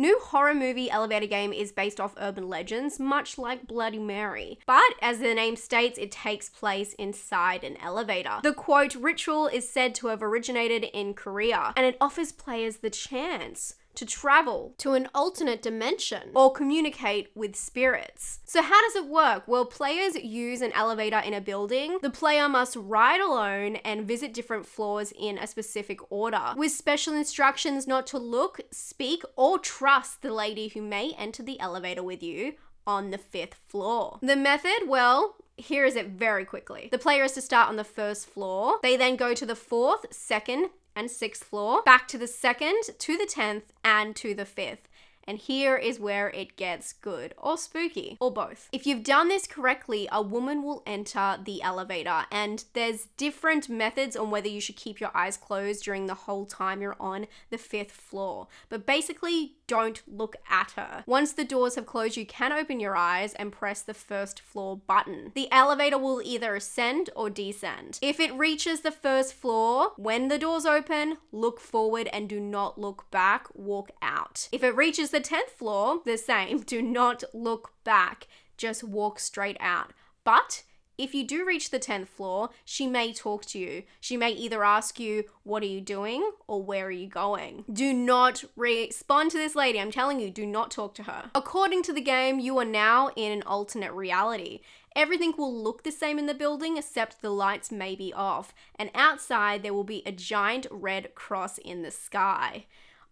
new horror movie elevator game is based off urban legends, much like Bloody Mary. But as the name states, it takes place inside an elevator. The quote, ritual is said to have originated in Korea, and it offers players the chance to travel to an alternate dimension or communicate with spirits. So how does it work? Well, players use an elevator in a building. The player must ride alone and visit different floors in a specific order, with special instructions not to look, speak, or trust the lady who may enter the elevator with you on the 5th floor. The method, well, here is it very quickly. The player is to start on the 1st floor. They then go to the 4th, 2nd, and 6th floor, back to the 2nd, to the 10th, and to the 5th. And here is where it gets good, or spooky, or both. If you've done this correctly, a woman will enter the elevator, and there's different methods on whether you should keep your eyes closed during the whole time you're on the 5th floor. But basically, don't look at her. Once the doors have closed, you can open your eyes and press the 1st floor button. The elevator will either ascend or descend. If it reaches the 1st floor, when the doors open, look forward and do not look back, walk out. If it reaches the 10th floor, the same, do not look back, just walk straight out. But if you do reach the 10th floor, she may talk to you. She may either ask you, what are you doing? Or where are you going? Do not respond to this lady. I'm telling you, do not talk to her. According to the game, you are now in an alternate reality. Everything will look the same in the building except the lights may be off. And outside, there will be a giant red cross in the sky.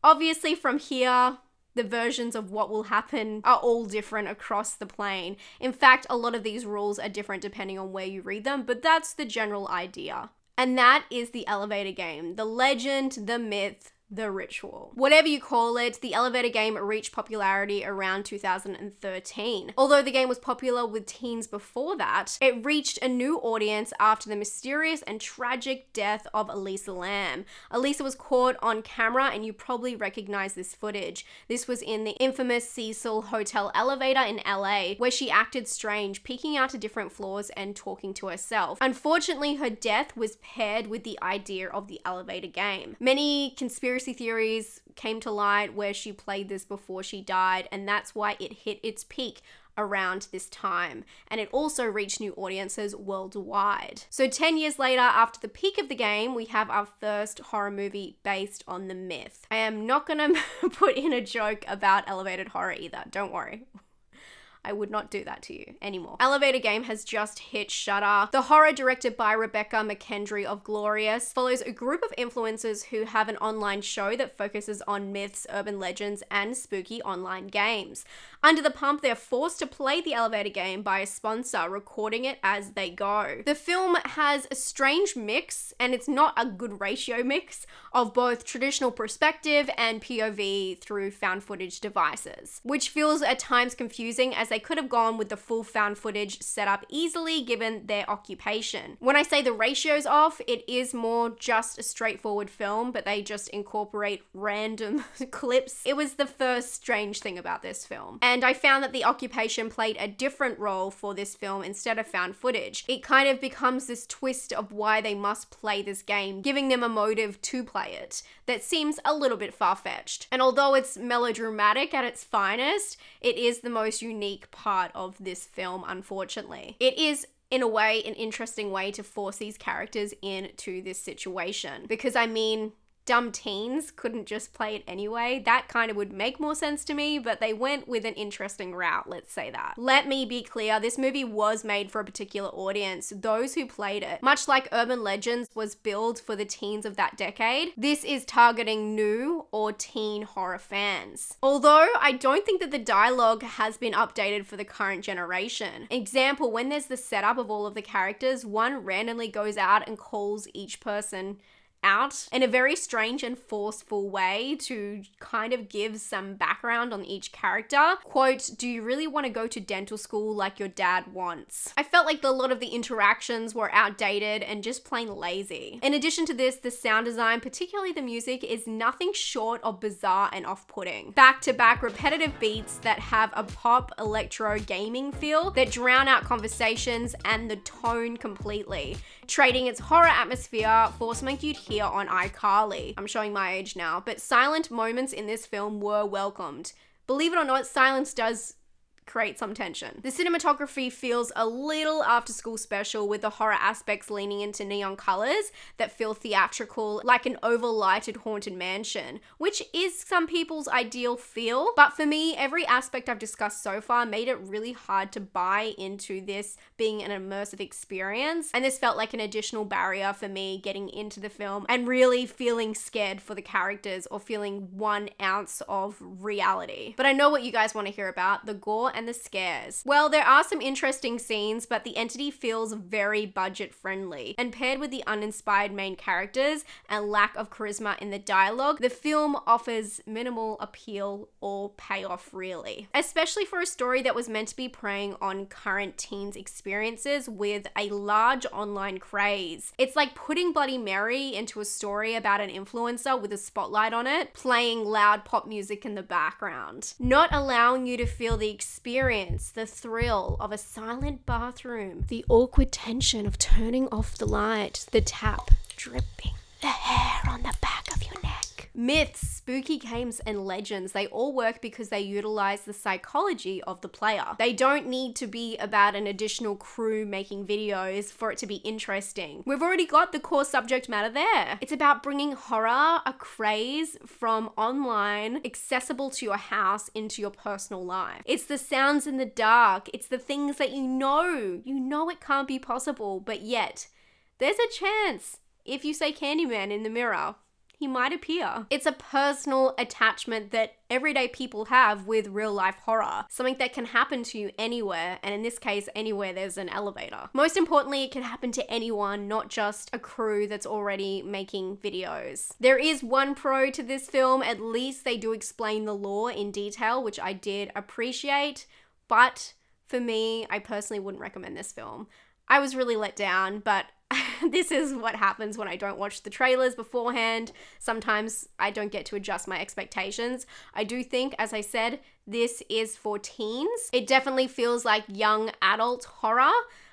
Obviously, from here, the versions of what will happen are all different across the plane. In fact, a lot of these rules are different depending on where you read them, but that's the general idea. And that is the elevator game, the legend, the myth, the ritual. Whatever you call it, the elevator game reached popularity around 2013. Although the game was popular with teens before that, it reached a new audience after the mysterious and tragic death of Elisa Lam. Elisa was caught on camera, and you probably recognize this footage. This was in the infamous Cecil Hotel elevator in LA, where she acted strange, peeking out to different floors and talking to herself. Unfortunately, her death was paired with the idea of the elevator game. Many conspiracy theories came to light where she played this before she died, and that's why it hit its peak around this time. And it also reached new audiences worldwide. So 10 years later, after the peak of the game, we have our first horror movie based on the myth. I am not gonna put in a joke about elevated horror either, don't worry. I would not do that to you anymore. Elevator Game has just hit Shudder. The horror, directed by Rebecca McKendry of Glorious, follows a group of influencers who have an online show that focuses on myths, urban legends, and spooky online games. Under the pump, they're forced to play the elevator game by a sponsor, recording it as they go. The film has a strange mix, and it's not a good ratio mix, of both traditional perspective and POV through found footage devices, which feels at times confusing as they could have gone with the full found footage set up easily given their occupation. When I say the ratio's off, it is more just a straightforward film, but they just incorporate random clips. It was the first strange thing about this film. And I found that the occupation played a different role for this film instead of found footage. It kind of becomes this twist of why they must play this game, giving them a motive to play it that seems a little bit far-fetched. And although it's melodramatic at its finest, it is the most unique part of this film, unfortunately. It is, in a way, an interesting way to force these characters into this situation. Because, I mean, dumb teens couldn't just play it anyway. That kind of would make more sense to me, but they went with an interesting route, let's say that. Let me be clear, this movie was made for a particular audience, those who played it. Much like Urban Legends was billed for the teens of that decade, this is targeting new or teen horror fans. Although I don't think that the dialogue has been updated for the current generation. Example, when there's the setup of all of the characters, one randomly goes out and calls each person out in a very strange and forceful way to kind of give some background on each character. Quote, "Do you really want to go to dental school like your dad wants?" I felt like a lot of the interactions were outdated and just plain lazy. In addition to this, the sound design, particularly the music, is nothing short of bizarre and off-putting. Back-to-back repetitive beats that have a pop electro gaming feel that drown out conversations and the tone completely, trading its horror atmosphere for something you'd appear on iCarly. I'm showing my age now, but silent moments in this film were welcomed. Believe it or not, silence does create some tension. The cinematography feels a little after school special, with the horror aspects leaning into neon colors that feel theatrical, like an over-lighted haunted mansion, which is some people's ideal feel. But for me, every aspect I've discussed so far made it really hard to buy into this being an immersive experience. And this felt like an additional barrier for me getting into the film and really feeling scared for the characters or feeling 1 ounce of reality. But I know what you guys want to hear about: the gore and the scares. Well, there are some interesting scenes, but the entity feels very budget friendly, and paired with the uninspired main characters and lack of charisma in the dialogue, the film offers minimal appeal or payoff really. Especially for a story that was meant to be preying on current teens' experiences with a large online craze. It's like putting Bloody Mary into a story about an influencer with a spotlight on it, playing loud pop music in the background, not allowing you to feel the experience, the thrill of a silent bathroom, the awkward tension of turning off the light, the tap dripping, the hair on the back of your neck. Myths, spooky games, and legends, they all work because they utilize the psychology of the player. They don't need to be about an additional crew making videos for it to be interesting. We've already got the core subject matter there. It's about bringing horror, a craze from online, accessible to your house, into your personal life. It's the sounds in the dark. It's the things that you know it can't be possible, but yet there's a chance if you say Candyman in the mirror, he might appear. It's a personal attachment that everyday people have with real life horror, something that can happen to you anywhere, and in this case, anywhere there's an elevator. Most importantly, it can happen to anyone, not just a crew that's already making videos. There is one pro to this film: at least they do explain the lore in detail, which I did appreciate, but for me, I personally wouldn't recommend this film. I was really let down, but this is what happens when I don't watch the trailers beforehand. Sometimes I don't get to adjust my expectations. I do think, as I said, this is for teens. It definitely feels like young adult horror,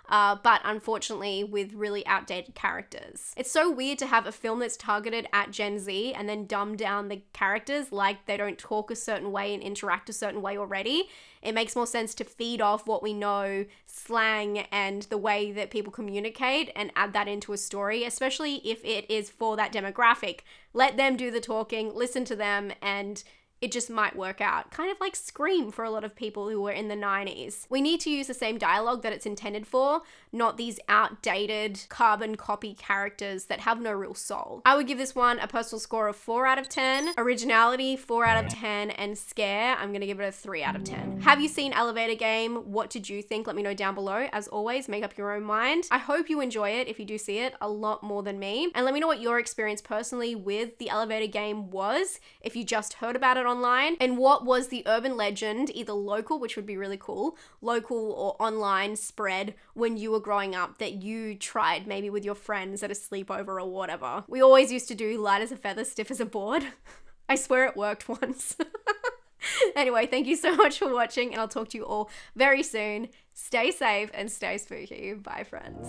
but unfortunately with really outdated characters. It's so weird to have a film that's targeted at Gen Z and then dumb down the characters like they don't talk a certain way and interact a certain way already. It makes more sense to feed off what we know, slang, and the way that people communicate, and add that into a story, especially if it is for that demographic. Let them do the talking, listen to them, and it just might work out. Kind of like Scream for a lot of people who were in the 90s. We need to use the same dialogue that it's intended for, not these outdated carbon copy characters that have no real soul. I would give this one a personal score of 4 out of 10. Originality, 4 out of 10. And scare, I'm gonna give it a 3 out of 10. Have you seen Elevator Game? What did you think? Let me know down below. As always, make up your own mind. I hope you enjoy it if you do see it a lot more than me. And let me know what your experience personally with the Elevator Game was, if you just heard about it online, and what was the urban legend, either local, which would be really cool, local or online spread when you were growing up that you tried maybe with your friends at a sleepover or whatever. We always used to do light as a feather, stiff as a board. I swear it worked once. Anyway, thank you so much for watching, and I'll talk to you all very soon. Stay safe and stay spooky. Bye, friends.